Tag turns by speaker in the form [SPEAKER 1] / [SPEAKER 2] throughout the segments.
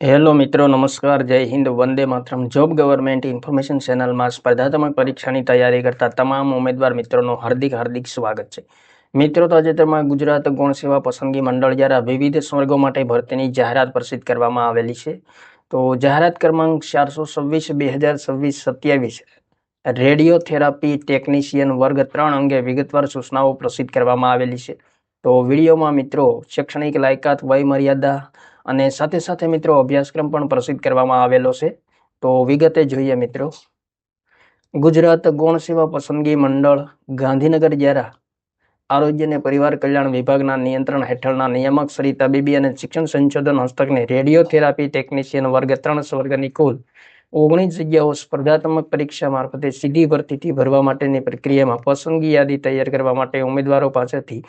[SPEAKER 1] Hello મિત્રો, નમસ્કાર, જય Hind, Vande Mataram. Job government information ચેનલમાં સ્પર્ધાત્મક પરીક્ષાની તૈયારી કરતા તમામ ઉમેદવાર મિત્રોનું હાર્દિક સ્વાગત છે. મિત્રો, તાજેતરમાં ગુજરાત ગૌણ સેવા પસંદગી મંડળ દ્વારા વિવિધ વર્ગો માટે ભરતીની જાહેરાત પ્રસિદ્ધ કરવામાં આવેલી છે. તો જાહેરાત ક્રમાંક 426/2026-27 રેડિયોથેરાપી ટેકનિશિયન વર્ગ 3 અંગે વિગતવાર સૂચનાઓ પ્રસિદ્ધ કરવામાં આવેલી છે. તો વિડીયોમાં મિત્રો શૈક્ષણિક લાયકાત, વય મર્યાદા અને સાથે સાથે મિત્રો અભ્યાસક્રમ પણ પ્રસિદ્ધ કરવામાં આવેલો છે. તો વિગતે જોઈએ મિત્રો. ગુજરાત ગૌણ સેવા પસંદગી મંડળ ગાંધીનગર દ્વારા આરોગ્ય અને પરિવાર કલ્યાણ વિભાગના નિયંત્રણ હેઠળના નિયામક શ્રી તબીબી અને શિક્ષણ સંશોધન હસ્તકની રેડિયોથેરાપી ટેકનિશિયન વર્ગ 3 વર્ગની કુલ 19 જગ્યાઓ સ્પર્ધાત્મક પરીક્ષા મારફતે સીધી ભરતીથી ભરવા માટેની પ્રક્રિયામાં પસંદગી યાદી તૈયાર કરવા માટે ઉમેદવારો પાસેથી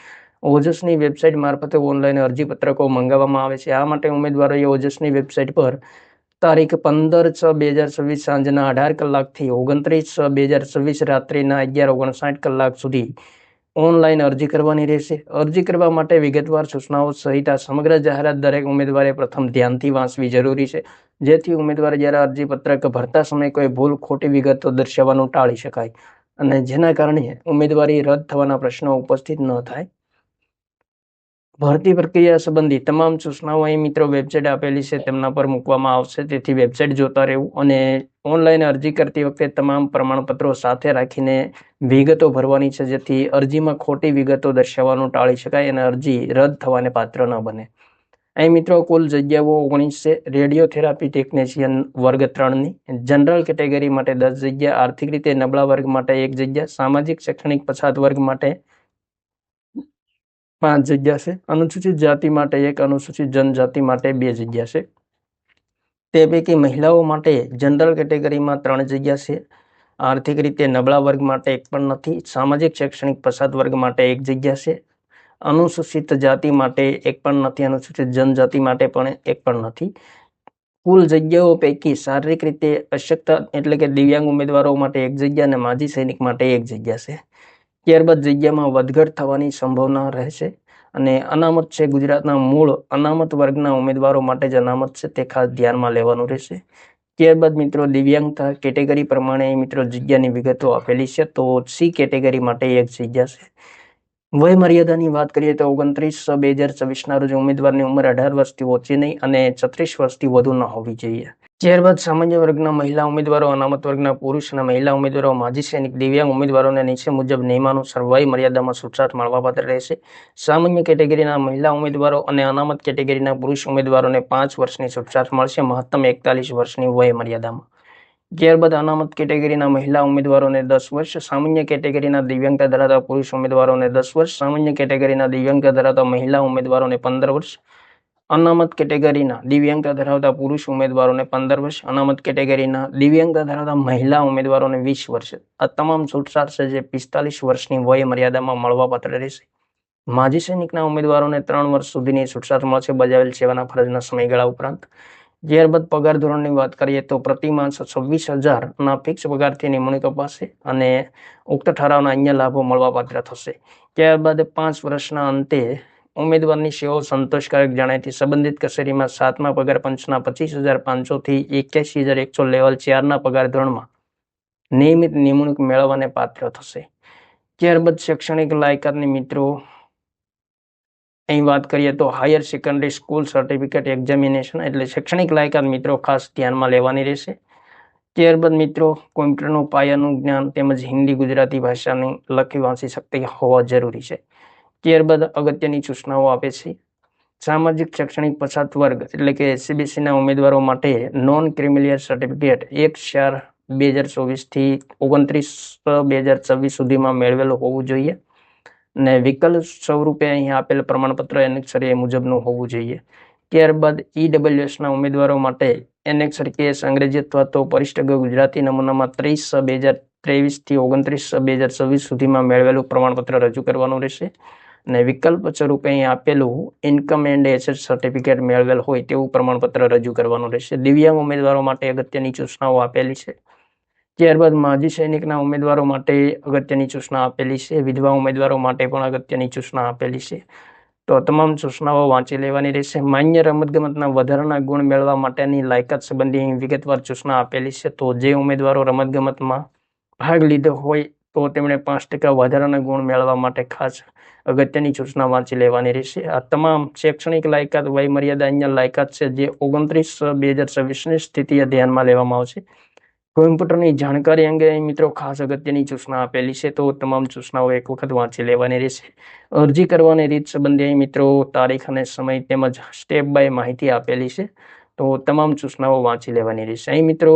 [SPEAKER 1] ઓજસની વેબસાઇટ મારફતે ઓનલાઈન અરજીપત્રકો મંગાવવામાં આવે છે. આ માટે ઉમેદવારોએ ઓજસની વેબસાઇટ પર તારીખ 15/6/2026 સાંજના 18 કલાકથી 29/6/2026 રાત્રિના 11:59 કલાક સુધી ઓનલાઈન અરજી કરવાની રહેશે. અરજી કરવા માટે વિગતવાર સૂચનાઓ સહિત આ સમગ્ર જાહેરાત દરેક ઉમેદવારે પ્રથમ ધ્યાનથી વાંચવી જરૂરી છે, જેથી ઉમેદવાર જ્યારે અરજીપત્રક ભરતા સમયે કોઈ ભૂલ, ખોટી વિગતો દર્શાવવાનું ટાળી શકાય અને જેના કારણે ઉમેદવારી રદ થવાના પ્રશ્નો ઉપસ્થિત ન થાય. ભરતી પ્રક્રિયા સંબંધી તમામ સૂચનાઓ અહીં મિત્રો વેબસાઇટ આપેલી છે તેમના પર મૂકવામાં આવશે, તેથી વેબસાઇટ જોતા રહેવું અને ઓનલાઈન અરજી કરતી વખતે તમામ પ્રમાણપત્રો સાથે રાખીને વિગતો ભરવાની છે, જેથી અરજીમાં ખોટી વિગતો દર્શાવવાનું ટાળી શકાય અને અરજી રદ થવાને પાત્ર ન બને. અહીં મિત્રો કુલ જગ્યાઓ 19 છે. રેડિયોથેરાપી ટેકનિશિયન વર્ગ 3ની જનરલ કેટેગરી માટે 10 જગ્યા, આર્થિક રીતે નબળા વર્ગ માટે 1 જગ્યા, સામાજિક શૈક્ષણિક પછાત વર્ગ માટે 5 જગ્યા છે, અનુસૂચિત જાતિ માટે 1, અનુસૂચિત જનજાતિ માટે 2 જગ્યા છે. તે પૈકી મહિલાઓ માટે જનરલ કેટેગરીમાં 3 જગ્યા છે, આર્થિક રીતે નબળા વર્ગ માટે 1 પણ નથી, સામાજિક શૈક્ષણિક પછાત વર્ગ માટે 1 જગ્યા છે, અનુસૂચિત જાતિ માટે 1 પણ નથી, અનુસૂચિત જનજાતિ માટે પણ 1 પણ નથી. કુલ જગ્યાઓ પૈકી શારીરિક રીતે અશક્ત એટલે કે દિવ્યાંગ ઉમેદવારો માટે 1 જગ્યા અને માજી સૈનિક માટે 1 જગ્યા છે. ત્યારબાદ જગ્યામાં વધઘટ થવાની સંભાવના રહેશે અને અનામત છે ગુજરાતના મૂળ અનામત વર્ગના ઉમેદવારો માટે જ અનામત છે, તે ખાસ ધ્યાનમાં લેવાનું રહેશે. ત્યારબાદ મિત્રો દિવ્યાંગતા કેટેગરી પ્રમાણે મિત્રો જગ્યાની વિગતો આપેલી છે. તો સી કેટેગરી માટે 1 જગ્યા છે. વય મર્યાદાની વાત કરીએ તો 29/6/2024 રોજ ઉમેદવારની ઉંમર 18 વર્ષથી ઓછી નહીં અને 36 વર્ષથી વધુ ન હોવી જોઈએ. ત્યારબાદ સામાન્ય વર્ગના મહિલા ઉમેદવારો, અનામત વર્ગના પુરુષ અને મહિલા ઉમેદવારો, માજી સૈનિક, દિવ્યાંગ ઉમેદવારોને નીચે મુજબ નિયમાનુસાર વય મર્યાદામાં છૂટછાટ મળવાપાત્ર રહેશે. સામાન્ય કેટેગરીના મહિલા ઉમેદવારો અને અનામત કેટેગરીના પુરુષ ઉમેદવારોને 5 વર્ષની છૂટછાટ મળશે, મહત્તમ 41 વર્ષની વય મર્યાદામાં. ત્યારબાદ અનામત કેટેગરીના મહિલા ઉમેદવારોને 10 વર્ષ, સામાન્ય કેટેગરીના દિવ્યાંગતા ધરાવતા પુરુષ ઉમેદવારોને 10 વર્ષ, સામાન્ય કેટેગરીના દિવ્યાંગતા ધરાવતા મહિલા ઉમેદવારોને 15 વર્ષ, અનામત કેટેગરીના દિવ્યાંગતા ધરાવતા પુરુષ ઉમેદવારોને 15 વર્ષ, અનામત કેટેગરીના દિવ્યાંગતા ધરાવતા મહિલા ઉમેદવારોને 20 વર્ષ. આ તમામ છૂટછાટ છે જે 45 વર્ષની વય મર્યાદામાં મળવાપાત્ર રહેશે. માજી સૈનિકના ઉમેદવારોને 3 વર્ષ સુધીની છૂટછાટ મળશે બજાવેલ સેવાના ફરજના સમયગાળા ઉપરાંત. ત્યારબાદ પગાર ધોરણની વાત કરીએ તો પ્રતિ માસ 26,000ના ફિક્સ પગારથી નિમણૂક અપાશે અને ઉક્ત ઠરાવના અન્ય લાભો મળવાપાત્ર થશે. ત્યારબાદ 5 વર્ષના અંતે ઉમેદવારની સેવાઓ સંતોષકારક જણાયથી સંબંધિત કચેરીમાં 7મા પગાર પંચના 25,500 થી 81,100 લેવલ 4ના પગાર ધોરણમાં નિયમિત નિમણૂક મેળવવાને પાત્ર થશે. ત્યારબાદ શૈક્ષણિક લાયકાતની મિત્રો અહીં વાત કરીએ તો higher secondary school certificate examination એટલે શૈક્ષણિક લાયકાત મિત્રો ખાસ ધ્યાનમાં લેવાની રહેશે. ત્યારબાદ મિત્રો કોમ્પ્યુટરનું પાયાનું જ્ઞાન તેમજ હિન્દી ગુજરાતી ભાષાની લખી વાંચી શક્તિ હોવા જરૂરી છે. ત્યારબાદ અગત્યની સૂચનાઓ આપે છે. સામાજિક શૈક્ષણિક પછાત વર્ગ એટલે કે એસસીબીસીના ઉમેદવારો માટે નોન ક્રિમિલિયર સર્ટિફિકેટ 1/4/2024 થી 29/6/2026 સુધીમાં મેળવેલું હોવું જોઈએ અને વિકલ્પ સ્વરૂપે અહીં આપેલ પ્રમાણપત્ર એનેક્સર એ મુજબનું હોવું જોઈએ. ત્યારબાદ ઈડબ્લ્યુએસના ઉમેદવારો માટે એનેક્સર કેસ અંગ્રેજી અથવા તો પરિષ્ઠ ગુજરાતી નમૂનામાં 30/6/2023 થી 29/6/2026 સુધીમાં મેળવેલું પ્રમાણપત્ર રજૂ કરવાનું રહેશે અને વિકલ્પ સ્વરૂપે અહીં આપેલું ઇન્કમ એન્ડ એસેટ સર્ટિફિકેટ મેળવેલ હોય તેવું પ્રમાણપત્ર રજૂ કરવાનું રહેશે. દિવ્યાંગ ઉમેદવારો માટે અગત્યની સૂચનાઓ આપેલી છે. ત્યારબાદ માજી સૈનિકના ઉમેદવારો માટે અગત્યની સૂચના આપેલી છે. વિધવા ઉમેદવારો માટે પણ અગત્યની સૂચના આપેલી છે. તો તમામ સૂચનાઓ વાંચી લેવાની રહેશે. માન્ય રમતગમતના વધારાના ગુણ મેળવવા માટેની લાયકાત સંબંધી વિગતવાર સૂચના આપેલી છે. તો જે ઉમેદવારો રમતગમતમાં ભાગ લીધો હોય તો તેમણે 5% વધારાના ગુણ મેળવવા માટે ખાસ અગત્યની સૂચના વાંચી લેવાની રહેશે. આ તમામ શૈક્ષણિક લાયકાત વયમર્યાદા અહીંયા લાયકાત છે જે 29/2026ની સ્થિતિએ ધ્યાનમાં લેવામાં આવશે. કોમ્પ્યુટરની જાણકારી અંગે મિત્રો ખાસ અગત્યની સૂચના આપેલી છે. તો તમામ સૂચનાઓ એક વખત વાંચી લેવાની રહેશે. અરજી કરવાની રીત સંબંધી મિત્રો તારીખ અને સમય તેમજ સ્ટેપ બાય માહિતી આપેલી છે. તો તમામ સૂચનાઓ વાંચી લેવાની રહેશે. અહીં મિત્રો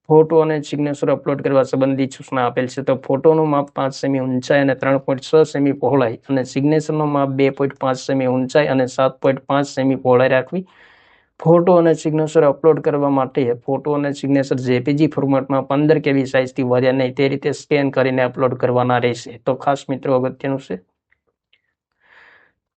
[SPEAKER 1] ફોટો અને સિગ્નેચર અપલોડ કરવા સંબંધિત સૂચના આપેલ છે. તો ફોટોનું માપ 5 સેમી ઊંચાઈ અને 3.6 સેમી પહોળાઈ અને સિગ્નેચરનું માપ 2.5 સેમી ઊંચાઈ અને 7.5 સેમી પહોળાઈ રાખવી. ફોટો અને સિગ્નેચર અપલોડ કરવા માટે ફોટો અને સિગ્નેચર જેપીજી ફોર્મેટમાં 15 KB સાઇઝથી વધ્યા નહીં તે રીતે સ્કેન કરીને અપલોડ કરવાના રહેશે. તો ખાસ મિત્રો અગત્યનું છે.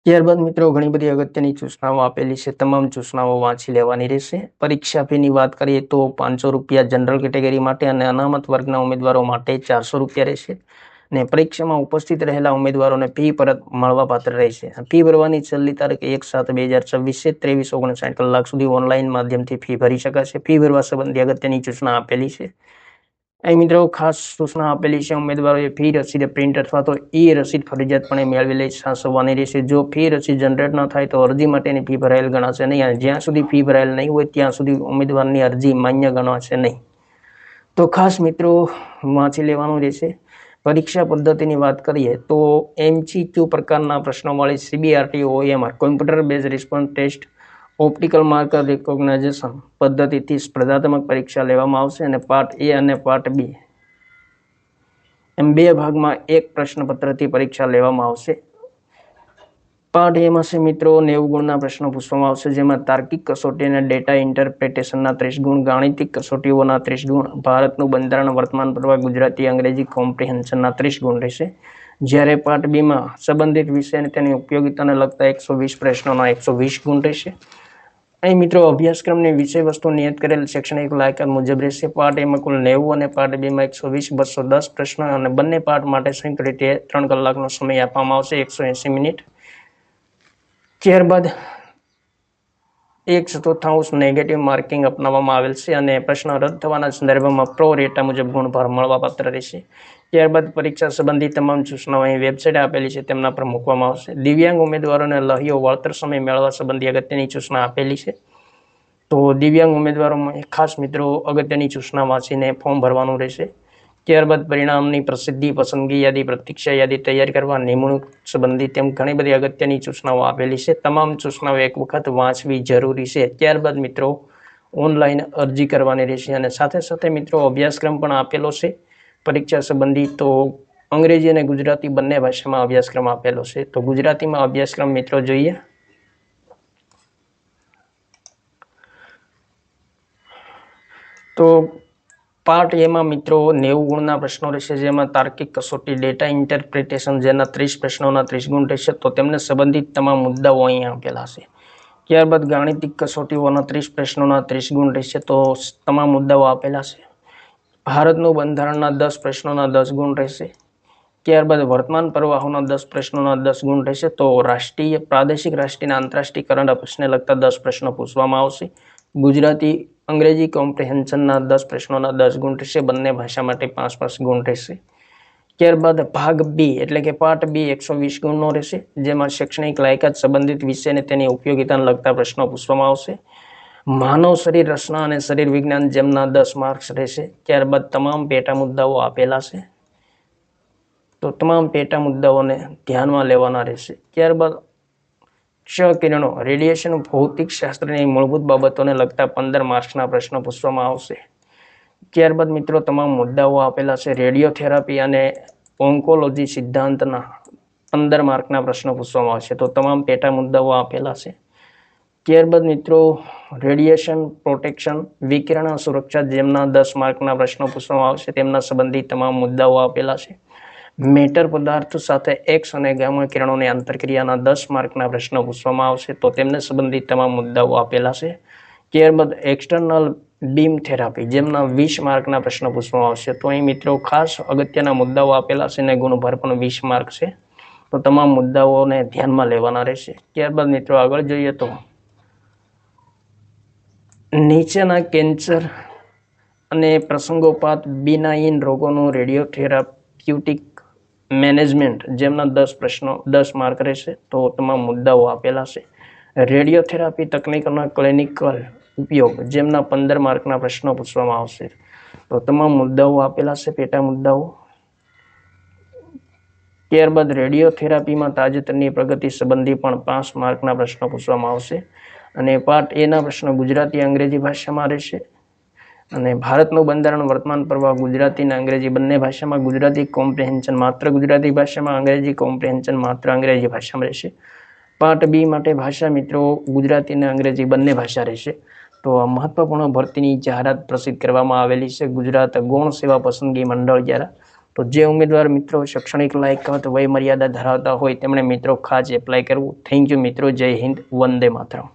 [SPEAKER 1] ત્યારબાદ મિત્રો ઘણી બધી અગત્યની સૂચનાઓ આપેલી છે. તમામ સૂચનાઓ વાંચી લેવાની રહેશે. પરીક્ષા ફીની વાત કરીએ તો ₹500 જનરલ કેટેગરી માટે અને અનામત વર્ગના ઉમેદવારો માટે ₹400 રહેશે. ને પરીક્ષામાં ઉપસ્થિત રહેલા ઉમેદવારોને ફી પરત મળવાપાત્ર રહેશે. ફી ભરવાની છેલ્લી તારીખ 1/7/2026 છે. 23:59 કલાક સુધી ઓનલાઈન માધ્યમથી ફી ભરી શકાશે. ફી ભરવા સંબંધી અગત્યની સૂચના આપેલી છે. અહીં મિત્રો ખાસ સૂચના આપેલી છે. ઉમેદવારોએ ફી રસીદ પ્રિન્ટ અથવા તો રસીદ ફરજિયાતપણે મેળવી લઈ સાચવવાની રહેશે. જો ફી રસીદ જનરેટ ન થાય તો અરજી માટેની ફી ભરાયેલ ગણાશે નહીં અને જ્યાં સુધી ફી ભરાયેલ નહીં હોય ત્યાં સુધી ઉમેદવારની અરજી માન્ય ગણાશે નહીં. તો ખાસ મિત્રો વાંચી લેવાનું રહેશે. પરીક્ષા પદ્ધતિની વાત કરીએ તો MCQ પ્રકારના પ્રશ્નોવાળી CBRT OMR computer base response test optical marker recognization પદ્ધતિથી સ્પર્ધાત્મક પરીક્ષા લેવામાં આવશે અને પાર્ટ A અને પાર્ટ B એમ 2 ભાગમાં એક પ્રશ્નપત્રથી પરીક્ષા લેવામાં આવશે. પાર્ટ એમાં છે મિત્રો 90 ગુણના પ્રશ્નો પૂછવામાં આવશે જેમાં તાર્કિક કસોટી અને ડેટા ઇન્ટરપ્રિટેશનના 30 ગુણ, ગાણિતિક કસોટીઓના 30 ગુણ, ભારતનું બંધારણ, વર્તમાન પ્રવાહ, ગુજરાતી, અંગ્રેજી કોમ્પ્રિહેન્શનના 30 ગુણ રહેશે. જ્યારે પાર્ટ બીમાં સંબંધિત વિષય અને તેની ઉપયોગિતાને લગતા 120 પ્રશ્નોના 120 ગુણ રહેશે. અહીં મિત્રો અભ્યાસક્રમની વિષય વસ્તુ નિયત કરેલ શૈક્ષણિક લાયકાત મુજબ રહેશે. પાર્ટ એમાં કુલ 90 અને પાર્ટ બીમાં 120, 210 પ્રશ્નો અને બંને પાર્ટ માટે સંયુક્ત રીતે 3 કલાકનો સમય આપવામાં આવશે, 180 મિનિટ. ત્યારબાદ 1/4 નેગેટિવ માર્કિંગ અપનાવવામાં આવેલ છે અને પ્રશ્ન રદ થવાના સંદર્ભમાં પ્રો રેટા મુજબ ગુણભાર મળવાપાત્ર રહેશે. ત્યારબાદ પરીક્ષા સંબંધી તમામ સૂચનાઓ અહીં વેબસાઇટ આપેલી છે તેમના પર મૂકવામાં આવશે. દિવ્યાંગ ઉમેદવારોને લહ્યો વળતર સમય મેળવવા સંબંધી અગત્યની સૂચના આપેલી છે. તો દિવ્યાંગ ઉમેદવારોમાં ખાસ મિત્રો અગત્યની સૂચના વાંચીને ફોર્મ ભરવાનું રહેશે. ત્યારબાદ પરિણામની પ્રસિદ્ધિ, પસંદગી યાદી, પ્રતીક્ષા યાદી તૈયાર કરવા, નિમણૂક સંબંધી તેમ ઘણી બધી અગત્યની સૂચનાઓ આપેલી છે. તમામ સૂચનાઓ એક વખત વાંચવી જરૂરી છે. ત્યારબાદ મિત્રો ઓનલાઈન અરજી કરવાની રહેશે અને સાથે સાથે મિત્રો અભ્યાસક્રમ પણ આપેલો છે પરીક્ષા સંબંધી. તો અંગ્રેજી અને ગુજરાતી બંને ભાષામાં અભ્યાસક્રમ આપેલો છે. તો ગુજરાતીમાં અભ્યાસક્રમ મિત્રો જોઈએ તો પાર્ટ એમાં મિત્રો 90 ગુણના પ્રશ્નો રહેશે જેમાં તાર્કિક કસોટી, ડેટા ઇન્ટરપ્રિટેશન જેના 30 પ્રશ્નોના 30 ગુણ રહેશે. તો તેમને સંબંધિત તમામ મુદ્દાઓ અહીંયા આપેલા છે. ત્યારબાદ ગાણિતિક કસોટીઓના 30 પ્રશ્નોના 30 ગુણ રહેશે. તો તમામ મુદ્દાઓ આપેલા છે. ભારતનું બંધારણના 10 પ્રશ્નોના 10 ગુણ રહેશે. ત્યારબાદ વર્તમાન પ્રવાહોના 10 પ્રશ્નોના 10 ગુણ રહેશે. તો રાષ્ટ્રીય, પ્રાદેશિક, રાષ્ટ્રીય અને આંતરરાષ્ટ્રીય કરંટ અફેર્સને લગતા 10 પ્રશ્નો પૂછવામાં આવશે. ગુજરાતી, અંગ્રેજી કોમ્પ્રિહેન્શનના 10 પ્રશ્નોના 10 ગુણ રહેશે. બંને ભાષા માટે 5 ગુણ રહેશે. ત્યારબાદ ભાગ બી એટલે કે પાર્ટ બી 120 ગુણનો રહેશે જેમાં શૈક્ષણિક લાયકાત, સંબંધિત વિષય અને તેની ઉપયોગિતાને લગતા પ્રશ્નો પૂછવામાં આવશે. માનવ શરીર રચના અને શરીર વિજ્ઞાન જેમના 10 માર્ક્સ રહેશે. ત્યારબાદ તમામ પેટા મુદ્દાઓ આપેલા છે. તો તમામ પેટા મુદ્દાઓને ધ્યાનમાં લેવાના રહેશે. ત્યારબાદ ક્ષ-કિરણો, રેડિયેશન, ભૌતિક શાસ્ત્રની મૂળભૂત બાબતોને લગતા 15 માર્ક્સના પ્રશ્નો પૂછવામાં આવશે. ત્યારબાદ મિત્રો તમામ મુદ્દાઓ આપેલા છે. રેડિયોથેરાપી અને ઓન્કોલોજી સિદ્ધાંતના 15 માર્કના પ્રશ્નો પૂછવામાં આવશે. તો તમામ પેટા મુદ્દાઓ આપેલા છે. ત્યારબાદ મિત્રો રેડિયેશન પ્રોટેક્શન, વિકિરણ સુરક્ષા જેમના 10 માર્કના પ્રશ્નો પૂછવામાં આવશે. તેમના સંબંધિત તમામ મુદ્દાઓ આપેલા છે. મેટર પદાર્થ સાથે એક્સ અને ગામા કિરણોની આંતરક્રિયાના 10 માર્કના પ્રશ્નો પૂછવામાં આવશે. તો તેમને સંબંધિત તમામ મુદ્દાઓ આપેલા છે. ત્યારબાદ એક્સટર્નલ બીમ થેરાપી જેમના 20 માર્કના પ્રશ્નો પૂછવામાં આવશે. તો અહીં મિત્રો ખાસ અગત્યના મુદ્દાઓ આપેલા છે અને ગુણભાર પણ 20 માર્ક છે. તો તમામ મુદ્દાઓને ધ્યાનમાં લેવાના રહેશે. ત્યારબાદ મિત્રો આગળ જોઈએ તો નીચેના કેન્સર અને પ્રસંગોપાત બિનાઇન રોગોનું રેડિયોથેરાપ્યુટિક મેનેજમેન્ટ, જેમના 10 પ્રશ્નો 10 માર્ક રહેશે. તો તમામ મુદ્દાઓ આપેલા છે. રેડિયોથેરાપી તકનીકોના ક્લિનિકલ ઉપયોગ, જેમના 15 માર્કના પ્રશ્નો પૂછવામાં આવશે. તો તમામ મુદ્દાઓ આપેલા છે, પેટા મુદ્દાઓ. ત્યારબાદ રેડિયોથેરાપીમાં તાજેતરની પ્રગતિ સંબંધી પણ 5 માર્કના પ્રશ્નો પૂછવામાં આવશે. અને પાર્ટ એ ના પ્રશ્નો ગુજરાતી અંગ્રેજી ભાષામાં રહેશે. અને ભારતનું બંધારણ વર્તમાન પ્રવાહ ગુજરાતી અને અંગ્રેજી બંને ભાષામાં, ગુજરાતી કોમ્પ્રિહેન્શન માત્ર ગુજરાતી ભાષામાં, અંગ્રેજી કોમ્પ્રિહેન્શન માત્ર અંગ્રેજી ભાષામાં રહેશે. પાર્ટ બી માટે ભાષા મિત્રો ગુજરાતી અને અંગ્રેજી બંને ભાષા રહેશે. તો આ મહત્વપૂર્ણ ભરતીની જાહેરાત પ્રસિદ્ધ કરવામાં આવેલી છે ગુજરાત ગૌણ સેવા પસંદગી મંડળ દ્વારા. તો જે ઉમેદવાર મિત્રો શૈક્ષણિક લાયકાત વય મર્યાદા ધરાવતા હોય તેમણે મિત્રો ખાસ એપ્લાય કરવું. થેન્ક યુ મિત્રો. જય હિન્દ. વંદે માતરમ.